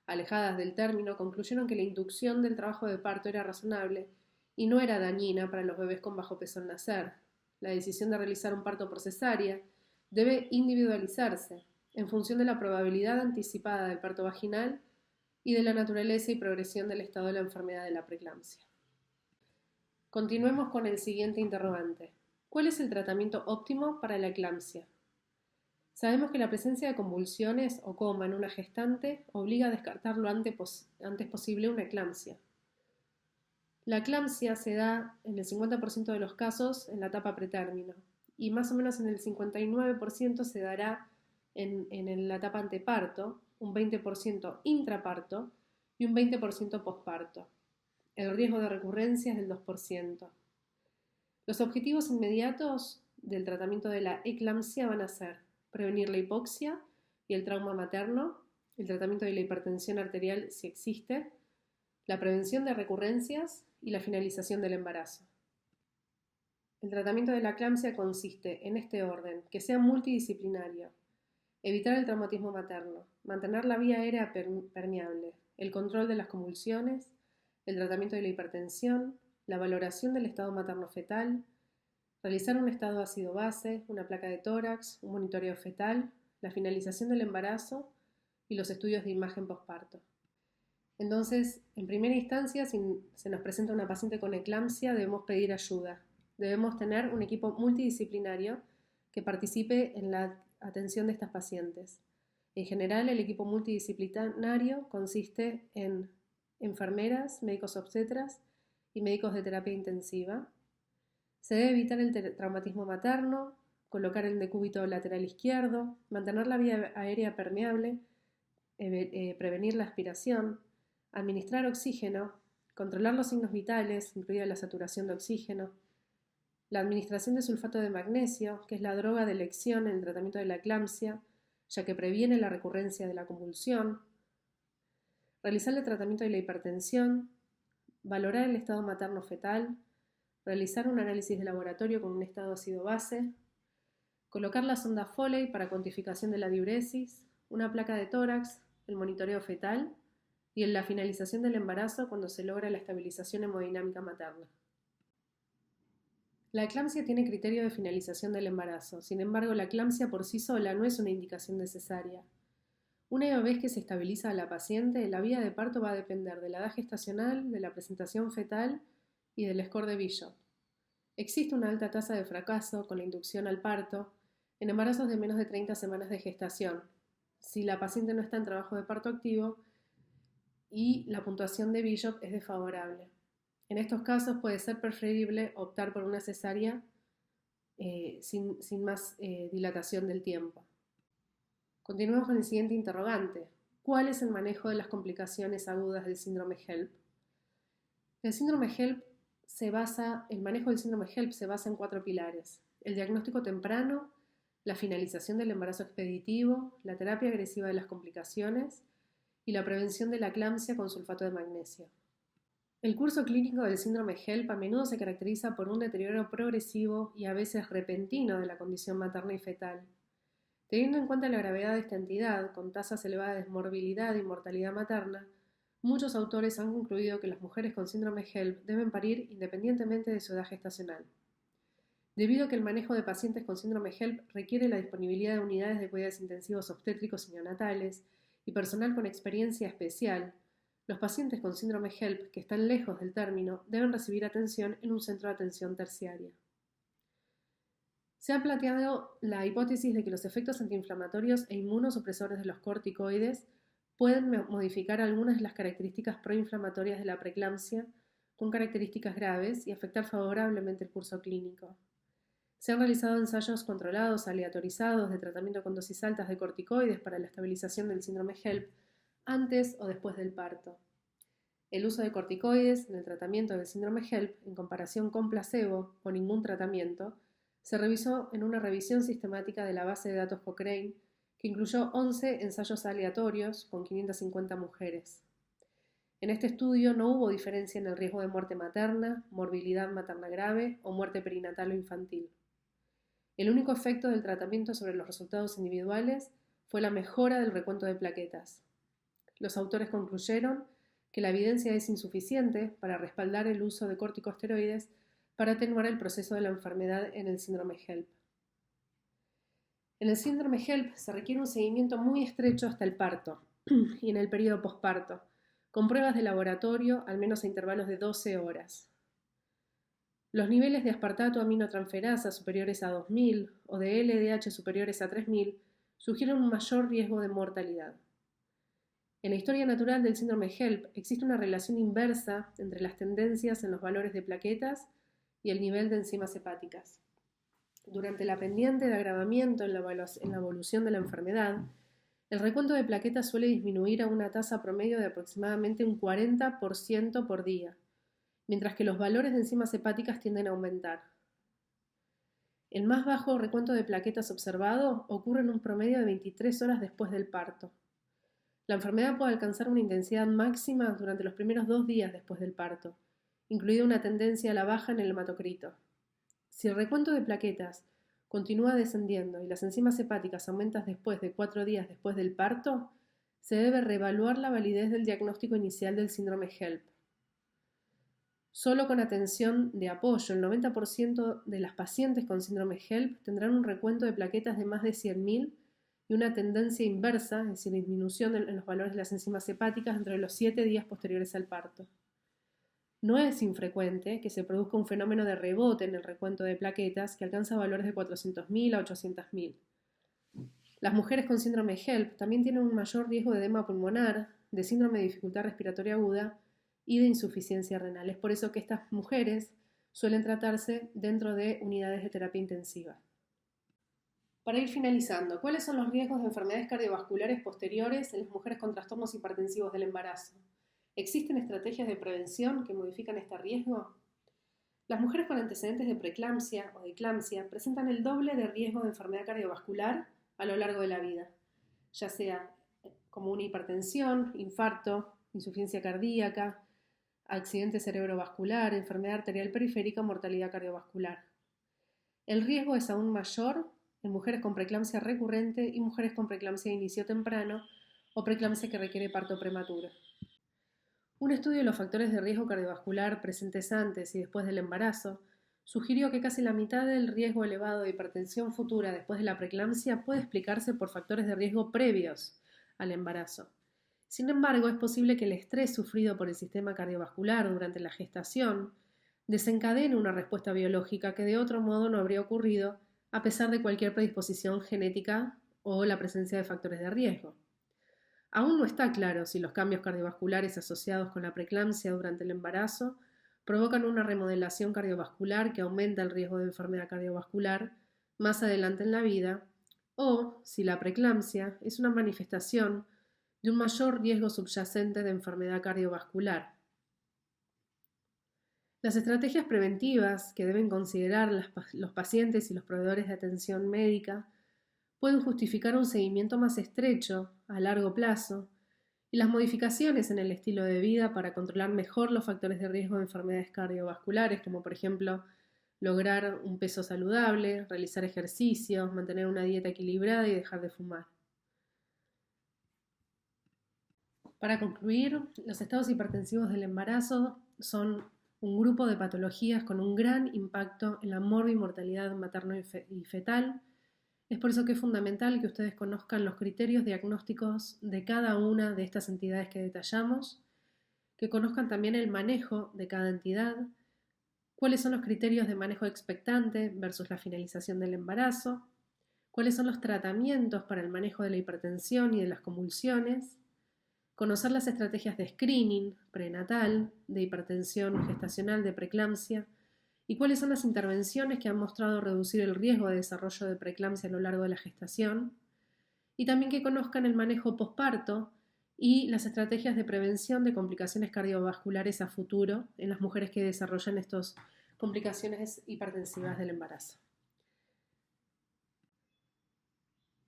alejadas del término, concluyeron que la inducción del trabajo de parto era razonable y no era dañina para los bebés con bajo peso al nacer. La decisión de realizar un parto por cesárea debe individualizarse en función de la probabilidad anticipada del parto vaginal y de la naturaleza y progresión del estado de la enfermedad de la preeclampsia. Continuemos con el siguiente interrogante. ¿Cuál es el tratamiento óptimo para la eclampsia? Sabemos que la presencia de convulsiones o coma en una gestante obliga a descartar lo antes posible una eclampsia. La eclampsia se da en el 50% de los casos en la etapa pretérmino y más o menos en el 59% se dará en la etapa anteparto, un 20% intraparto y un 20% posparto. El riesgo de recurrencia es del 2%. Los objetivos inmediatos del tratamiento de la eclampsia van a ser prevenir la hipoxia y el trauma materno, el tratamiento de la hipertensión arterial si existe, la prevención de recurrencias y la finalización del embarazo. El tratamiento de la eclampsia consiste en este orden, que sea multidisciplinario, evitar el traumatismo materno, mantener la vía aérea permeable, el control de las convulsiones, el tratamiento de la hipertensión, la valoración del estado materno-fetal, realizar un estado ácido-base, una placa de tórax, un monitoreo fetal, la finalización del embarazo y los estudios de imagen posparto. Entonces, en primera instancia, si se nos presenta una paciente con eclampsia, debemos pedir ayuda. Debemos tener un equipo multidisciplinario que participe en la atención de estas pacientes. En general, el equipo multidisciplinario consiste en enfermeras, médicos obstetras y médicos de terapia intensiva. Se debe evitar el traumatismo materno, colocar el decúbito lateral izquierdo, mantener la vía aérea permeable, prevenir la aspiración, administrar oxígeno, controlar los signos vitales, incluida la saturación de oxígeno, la administración de sulfato de magnesio, que es la droga de elección en el tratamiento de la eclampsia, ya que previene la recurrencia de la convulsión, realizar el tratamiento de la hipertensión, valorar el estado materno-fetal, realizar un análisis de laboratorio con un estado ácido-base, colocar la sonda Foley para cuantificación de la diuresis, una placa de tórax, el monitoreo fetal y en la finalización del embarazo cuando se logra la estabilización hemodinámica materna. La eclampsia tiene criterio de finalización del embarazo, sin embargo la eclampsia por sí sola no es una indicación de cesárea. Una vez que se estabiliza a la paciente, la vía de parto va a depender de la edad gestacional, de la presentación fetal y del score de Bishop. Existe una alta tasa de fracaso con la inducción al parto en embarazos de menos de 30 semanas de gestación, si la paciente no está en trabajo de parto activo y la puntuación de Bishop es desfavorable. En estos casos puede ser preferible optar por una cesárea sin más dilatación del tiempo. Continuemos con el siguiente interrogante. ¿Cuál es el manejo de las complicaciones agudas del síndrome HELLP? El manejo del síndrome HELLP se basa en 4 pilares: el diagnóstico temprano, la finalización del embarazo expeditivo, la terapia agresiva de las complicaciones y la prevención de la eclampsia con sulfato de magnesio. El curso clínico del síndrome HELLP a menudo se caracteriza por un deterioro progresivo y a veces repentino de la condición materna y fetal. Teniendo en cuenta la gravedad de esta entidad, con tasas elevadas de morbilidad y mortalidad materna, muchos autores han concluido que las mujeres con síndrome HELLP deben parir independientemente de su edad gestacional. Debido a que el manejo de pacientes con síndrome HELLP requiere la disponibilidad de unidades de cuidados intensivos obstétricos y neonatales y personal con experiencia especial, los pacientes con síndrome HELLP que están lejos del término deben recibir atención en un centro de atención terciaria. Se ha planteado la hipótesis de que los efectos antiinflamatorios e inmunosupresores de los corticoides pueden modificar algunas de las características proinflamatorias de la preeclampsia con características graves y afectar favorablemente el curso clínico. Se han realizado ensayos controlados, aleatorizados, de tratamiento con dosis altas de corticoides para la estabilización del síndrome HELLP antes o después del parto. El uso de corticoides en el tratamiento del síndrome HELLP en comparación con placebo o ningún tratamiento se revisó en una revisión sistemática de la base de datos Cochrane que incluyó 11 ensayos aleatorios con 550 mujeres. En este estudio no hubo diferencia en el riesgo de muerte materna, morbilidad materna grave o muerte perinatal o infantil. El único efecto del tratamiento sobre los resultados individuales fue la mejora del recuento de plaquetas. Los autores concluyeron que la evidencia es insuficiente para respaldar el uso de corticosteroides para atenuar el proceso de la enfermedad en el síndrome HELLP. En el síndrome HELLP se requiere un seguimiento muy estrecho hasta el parto y en el periodo posparto, con pruebas de laboratorio al menos a intervalos de 12 horas. Los niveles de aspartato aminotransferasa superiores a 2000 o de LDH superiores a 3000 sugieren un mayor riesgo de mortalidad. En la historia natural del síndrome HELLP existe una relación inversa entre las tendencias en los valores de plaquetas y el nivel de enzimas hepáticas. Durante la pendiente de agravamiento en la evolución de la enfermedad, el recuento de plaquetas suele disminuir a una tasa promedio de aproximadamente un 40% por día, mientras que los valores de enzimas hepáticas tienden a aumentar. El más bajo recuento de plaquetas observado ocurre en un promedio de 23 horas después del parto. La enfermedad puede alcanzar una intensidad máxima durante los primeros 2 días después del parto, incluida una tendencia a la baja en el hematocrito. Si el recuento de plaquetas continúa descendiendo y las enzimas hepáticas aumentan después de 4 días después del parto, se debe reevaluar la validez del diagnóstico inicial del síndrome HELLP. Solo con atención de apoyo, el 90% de las pacientes con síndrome HELLP tendrán un recuento de plaquetas de más de 100.000 y una tendencia inversa, es decir, disminución en los valores de las enzimas hepáticas entre los 7 días posteriores al parto. No es infrecuente que se produzca un fenómeno de rebote en el recuento de plaquetas que alcanza valores de 400.000 a 800.000. Las mujeres con síndrome HELLP también tienen un mayor riesgo de edema pulmonar, de síndrome de dificultad respiratoria aguda y de insuficiencia renal. Es por eso que estas mujeres suelen tratarse dentro de unidades de terapia intensiva. Para ir finalizando, ¿cuáles son los riesgos de enfermedades cardiovasculares posteriores en las mujeres con trastornos hipertensivos del embarazo? ¿Existen estrategias de prevención que modifican este riesgo? Las mujeres con antecedentes de preeclampsia o de eclampsia presentan el doble de riesgo de enfermedad cardiovascular a lo largo de la vida, ya sea como una hipertensión, infarto, insuficiencia cardíaca, accidente cerebrovascular, enfermedad arterial periférica o mortalidad cardiovascular. El riesgo es aún mayor en mujeres con preeclampsia recurrente y mujeres con preeclampsia de inicio temprano o preeclampsia que requiere parto prematuro. Un estudio de los factores de riesgo cardiovascular presentes antes y después del embarazo sugirió que casi la mitad del riesgo elevado de hipertensión futura después de la preeclampsia puede explicarse por factores de riesgo previos al embarazo. Sin embargo, es posible que el estrés sufrido por el sistema cardiovascular durante la gestación desencadene una respuesta biológica que de otro modo no habría ocurrido a pesar de cualquier predisposición genética o la presencia de factores de riesgo. Aún no está claro si los cambios cardiovasculares asociados con la preeclampsia durante el embarazo provocan una remodelación cardiovascular que aumenta el riesgo de enfermedad cardiovascular más adelante en la vida, o si la preeclampsia es una manifestación de un mayor riesgo subyacente de enfermedad cardiovascular. Las estrategias preventivas que deben considerar los pacientes y los proveedores de atención médica pueden justificar un seguimiento más estrecho a largo plazo y las modificaciones en el estilo de vida para controlar mejor los factores de riesgo de enfermedades cardiovasculares, como por ejemplo lograr un peso saludable, realizar ejercicios, mantener una dieta equilibrada y dejar de fumar. Para concluir, los estados hipertensivos del embarazo son un grupo de patologías con un gran impacto en la morbimortalidad materno y fetal. Es por eso que es fundamental que ustedes conozcan los criterios diagnósticos de cada una de estas entidades que detallamos, que conozcan también el manejo de cada entidad, cuáles son los criterios de manejo expectante versus la finalización del embarazo, cuáles son los tratamientos para el manejo de la hipertensión y de las convulsiones, conocer las estrategias de screening prenatal, de hipertensión gestacional, de preeclampsia, y cuáles son las intervenciones que han mostrado reducir el riesgo de desarrollo de preeclampsia a lo largo de la gestación, y también que conozcan el manejo posparto y las estrategias de prevención de complicaciones cardiovasculares a futuro en las mujeres que desarrollan estas complicaciones hipertensivas del embarazo.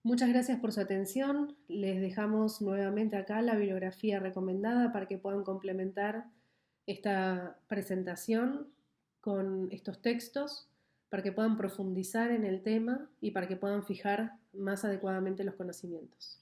Muchas gracias por su atención. Les dejamos nuevamente acá la bibliografía recomendada para que puedan complementar esta presentación con estos textos, para que puedan profundizar en el tema y para que puedan fijar más adecuadamente los conocimientos.